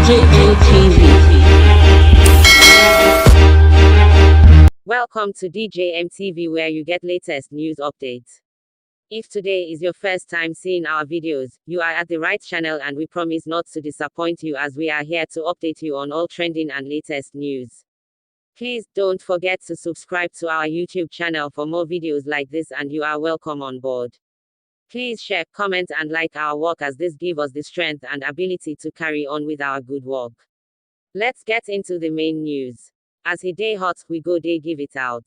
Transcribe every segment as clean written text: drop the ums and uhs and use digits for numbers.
Nigerian TV. Welcome to DJM TV, where you get latest news updates. If today is your first time seeing our videos, you are at the right channel, and we promise not to disappoint you, as we are here to update you on all trending and latest news. Please don't forget to subscribe to our YouTube channel for more videos like this, and you are welcome on board. Please share, comment and like our work, as this gives us the strength and ability to carry on with our good work. Let's get into the main news. As he day hot, we go day give it out.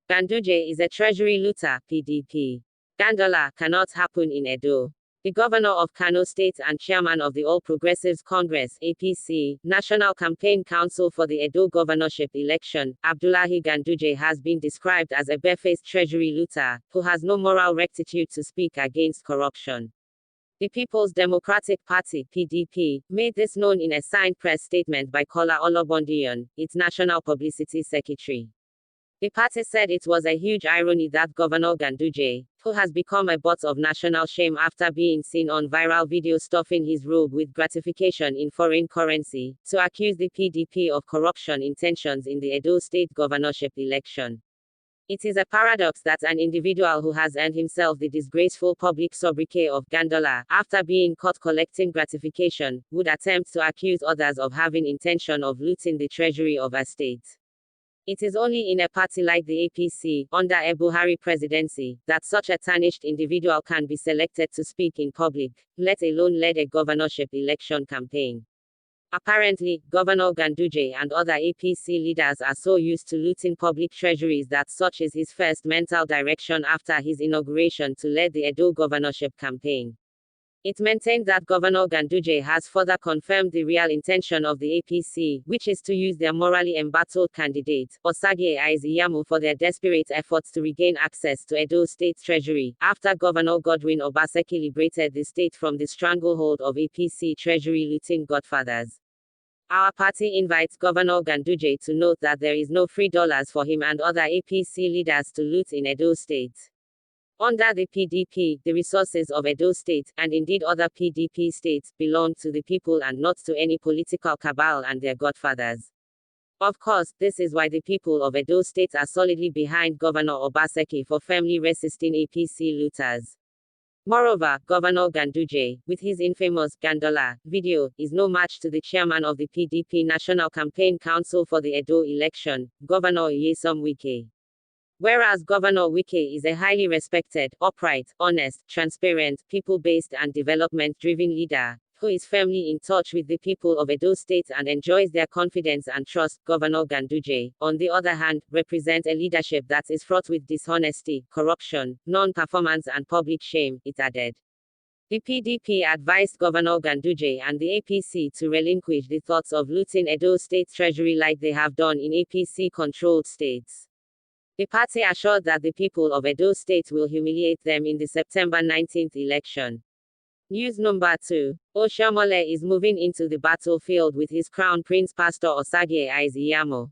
Ganduje is a treasury looter, PDP. Guadollar cannot happen in Edo. The governor of Kano State and chairman of the All Progressives Congress (APC) National Campaign Council for the Edo governorship election, Abdullahi Ganduje, has been described as a barefaced treasury looter, who has no moral rectitude to speak against corruption. The People's Democratic Party (PDP) made this known in a signed press statement by Kola Olobondiyan, its national publicity secretary. The party said it was a huge irony that Governor Ganduje, who has become a butt of national shame after being seen on viral video stuffing his robe with gratification in foreign currency, to accuse the PDP of corruption intentions in the Edo State governorship election. It is a paradox that an individual who has earned himself the disgraceful public sobriquet of Guadollar, after being caught collecting gratification, would attempt to accuse others of having intention of looting the treasury of a state. It is only in a party like the APC, under a Buhari presidency, that such a tarnished individual can be selected to speak in public, let alone lead a governorship election campaign. Apparently, Governor Ganduje and other APC leaders are so used to looting public treasuries that such is his first mental direction after his inauguration to lead the Edo governorship campaign. It maintained that Governor Ganduje has further confirmed the real intention of the APC, which is to use their morally embattled candidate, iyamu, for their desperate efforts to regain access to Edo State's treasury, after Governor Godwin Obaseki liberated the state from the stranglehold of APC treasury looting godfathers. Our party invites Governor Ganduje to note that there is no free dollars for him and other APC leaders to loot in Edo State. Under the PDP, the resources of Edo State, and indeed other PDP states, belong to the people and not to any political cabal and their godfathers. Of course, this is why the people of Edo State are solidly behind Governor Obaseki for firmly resisting APC looters. Moreover, Governor Ganduje, with his infamous Guadollar video, is no match to the chairman of the PDP National Campaign Council for the Edo election, Governor Wike. Whereas Governor Wike is a highly respected, upright, honest, transparent, people-based and development-driven leader, who is firmly in touch with the people of Edo State and enjoys their confidence and trust, Governor Ganduje, on the other hand, represents a leadership that is fraught with dishonesty, corruption, non-performance and public shame, it added. The PDP advised Governor Ganduje and the APC to relinquish the thoughts of looting Edo State treasury like they have done in APC-controlled states. The party assured that the people of Edo State will humiliate them in the September 19th election. News number 2. Oshiomhole is moving into the battlefield with his crown prince Pastor iyamu.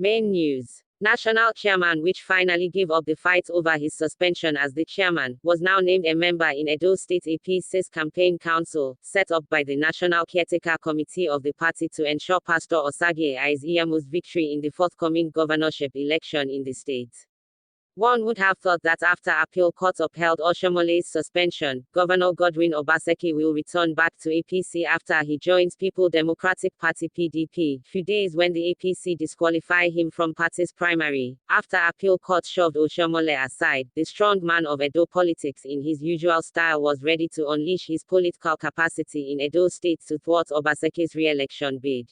Main news. National chairman, which finally gave up the fight over his suspension as the chairman, was now named a member in Edo State APC's campaign council, set up by the National Caretaker Committee of the party to ensure Pastor iyamu's victory in the forthcoming governorship election in the state. One would have thought that after appeal court upheld Oshiomhole's suspension, Governor Godwin Obaseki will return back to APC after he joins People Democratic Party (PDP), few days when the APC disqualify him from party's primary. After appeal court shoved Oshiomhole aside, the strong man of Edo politics in his usual style was ready to unleash his political capacity in Edo State to thwart Obaseki's re-election bid.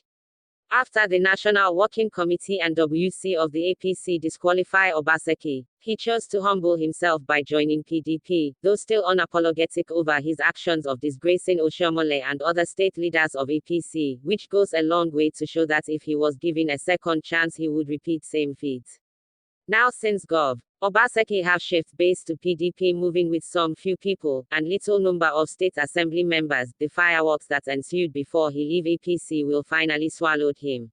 After the National Working Committee and WC of the APC disqualify Obaseki, he chose to humble himself by joining PDP, though still unapologetic over his actions of disgracing Oshiomhole and other state leaders of APC, which goes a long way to show that if he was given a second chance he would repeat same feat. Now since Gov. Obaseki have shift base to PDP, moving with some few people, and little number of state assembly members, the fireworks that ensued before he leave APC will finally swallowed him.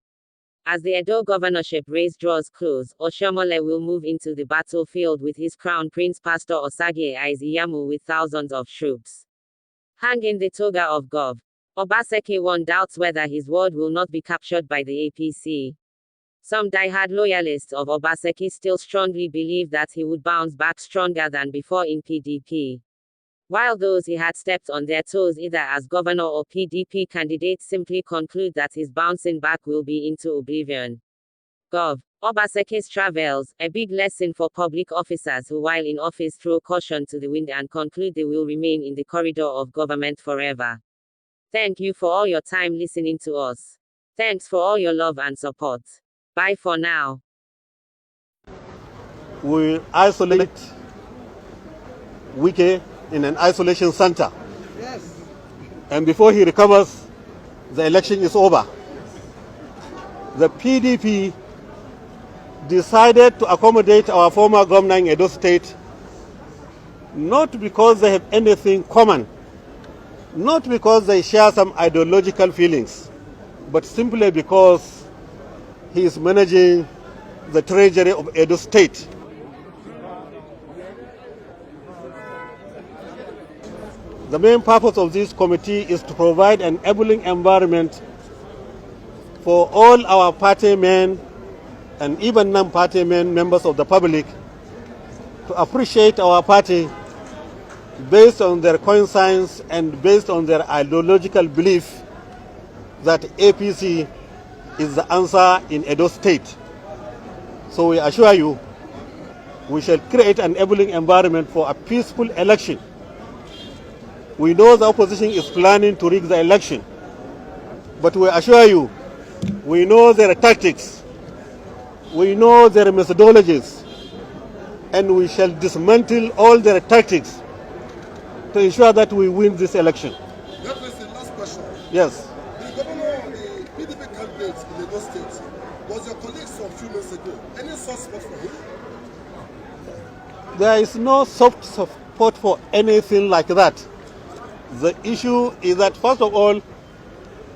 As the Edo governorship race draws close, Oshiomhole will move into the battlefield with his crown prince Pastor iyamu with thousands of troops. Hang in the toga of Gov. Obaseki one doubts whether his word will not be captured by the APC. Some diehard loyalists of Obaseki still strongly believe that he would bounce back stronger than before in PDP. While those he had stepped on their toes either as governor or PDP candidate simply conclude that his bouncing back will be into oblivion. Gov. Obaseki's travels, a big lesson for public officers who while in office throw caution to the wind and conclude they will remain in the corridor of government forever. Thank you for all your time listening to us. Thanks for all your love and support. Bye for now. We isolate Wike in an isolation center. Yes. And before he recovers, the election is over. The PDP decided to accommodate our former governor in Edo State, not because they have anything common, not because they share some ideological feelings, but simply because he is managing the treasury of Edo State. The main purpose of this committee is to provide an enabling environment for all our party men and even non-party members of the public to appreciate our party based on their conscience and based on their ideological belief that APC is the answer in Edo State. So we assure you, we shall create an enabling environment for a peaceful election. We know the opposition is planning to rig the election, but we assure you, we know their tactics, we know their methodologies, and we shall dismantle all their tactics to ensure that we win this election. That was the last question. Yes. The governor of the PDP candidate in Edo State was your colleague some few months ago. Any soft spot for him? There is no soft support for anything like that. The issue is that, first of all,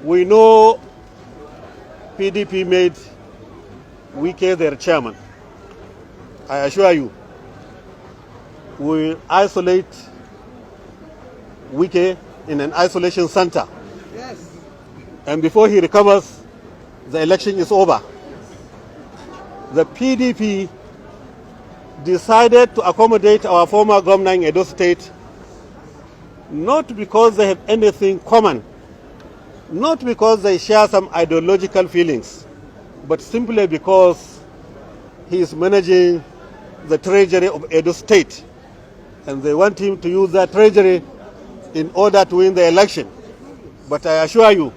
we know PDP made Wike their chairman. I assure you, we will isolate Wike in an isolation center. Yes. And before he recovers, the election is over. The PDP decided to accommodate our former governor in Edo State, not because they have anything common, not because they share some ideological feelings, but simply because he is managing the treasury of Edo State, and they want him to use that treasury in order to win the election. But I assure you,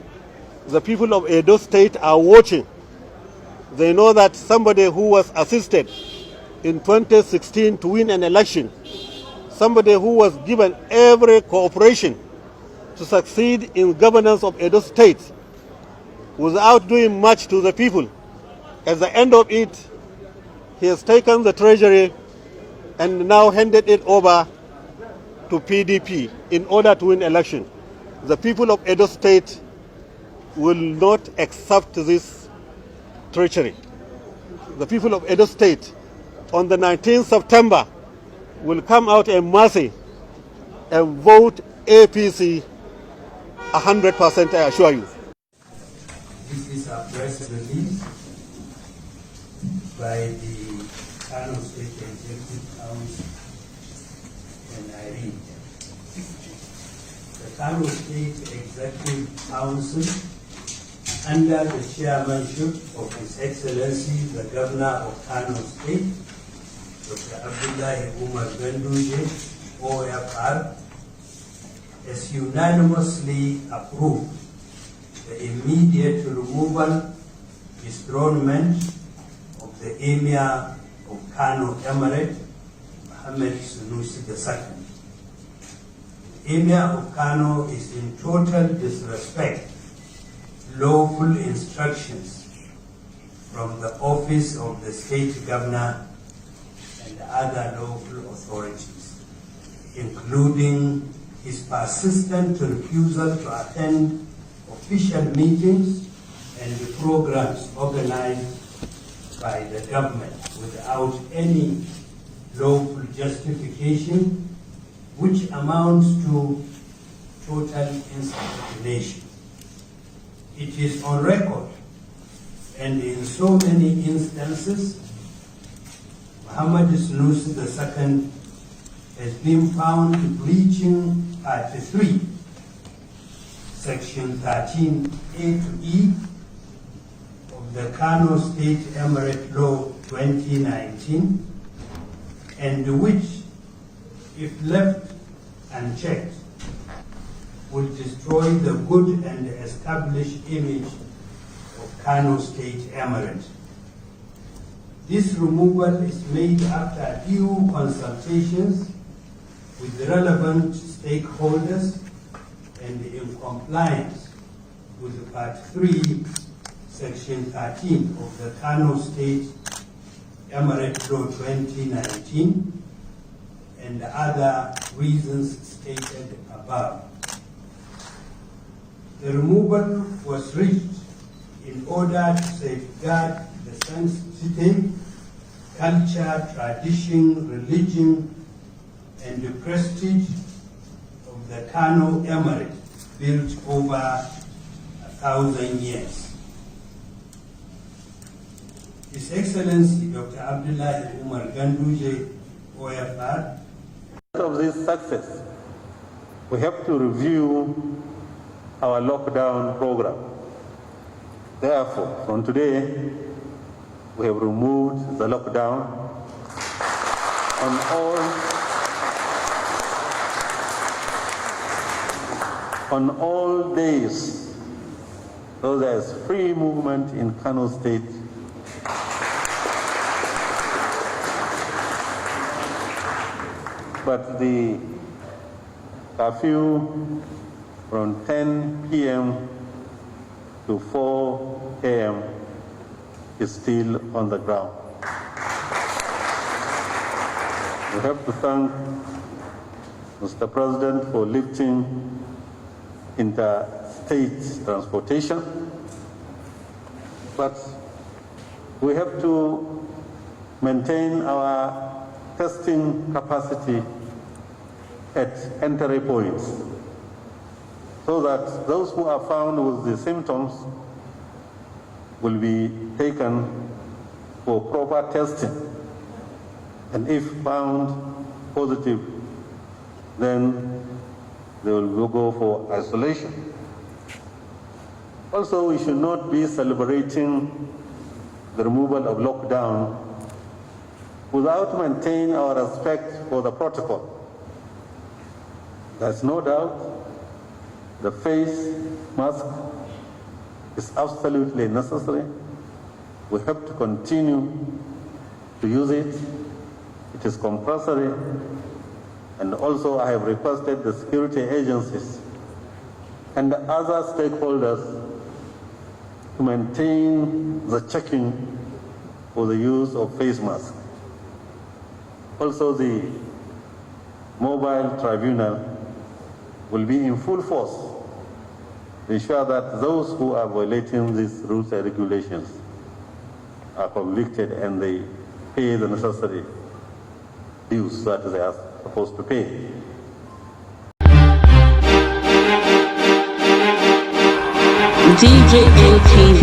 the people of Edo State are watching. They know that somebody who was assisted in 2016 to win an election, somebody who was given every cooperation to succeed in governance of Edo State without doing much to the people. At the end of it, he has taken the treasury and now handed it over to PDP in order to win election. The people of Edo State will not accept this treachery. The people of Edo State on the 19th September will come out in mercy and vote APC 100%, I assure you. This is a press release by the Kano State Executive Council, and I read. The Kano State Executive Council, under the chairmanship of His Excellency the Governor of Kano State, Dr. Gov Ganduje You, OFR, has unanimously approved the immediate removal, dethronement of the emir of Kano Emirate, Mohammed Sunusi II. The emir of Kano is in total disrespect lawful instructions from the office of the state governor and other local authorities, including his persistent refusal to attend official meetings and programs organized by the government without any lawful justification, which amounts to total insubordination. it is on record, and in so many instances, Muhammad Sanusi II has been found breaching Part 3, Section 13A to E of the Kano State Emirate Law 2019, and which, if left unchecked, will destroy the good and established image of Kano State Emirate. This removal is made after due consultations with the relevant stakeholders and in compliance with Part 3, Section 13 of the Kano State Emirate Law 2019 and other reasons stated above. The removal was reached in order to safeguard the sanctity, culture, tradition, religion, and the prestige of the Kano Emirate built over 1,000 years. His Excellency Dr. Abdullahi Umar Ganduje, OFR. Of this success, we have to review our lockdown program. Therefore, from today, we have removed the lockdown on all days, so there is free movement in Kano State. But the curfew from 10 p.m. to 4 a.m. is still on the ground. We have to thank Mr. President for lifting interstate transportation, but we have to maintain our testing capacity at entry points so that those who are found with the symptoms will be taken for proper testing, and if found positive, then they will go for isolation. Also, we should not be celebrating the removal of lockdown without maintaining our respect for the protocol. There's no doubt the face mask is absolutely necessary. We have to continue to use it. It is compulsory. And also I have requested the security agencies and other stakeholders to maintain the checking for the use of face masks. Also, the mobile tribunal will be in full force to ensure that those who are violating these rules and regulations are convicted and they pay the necessary dues that they are supposed to pay. DJMTV.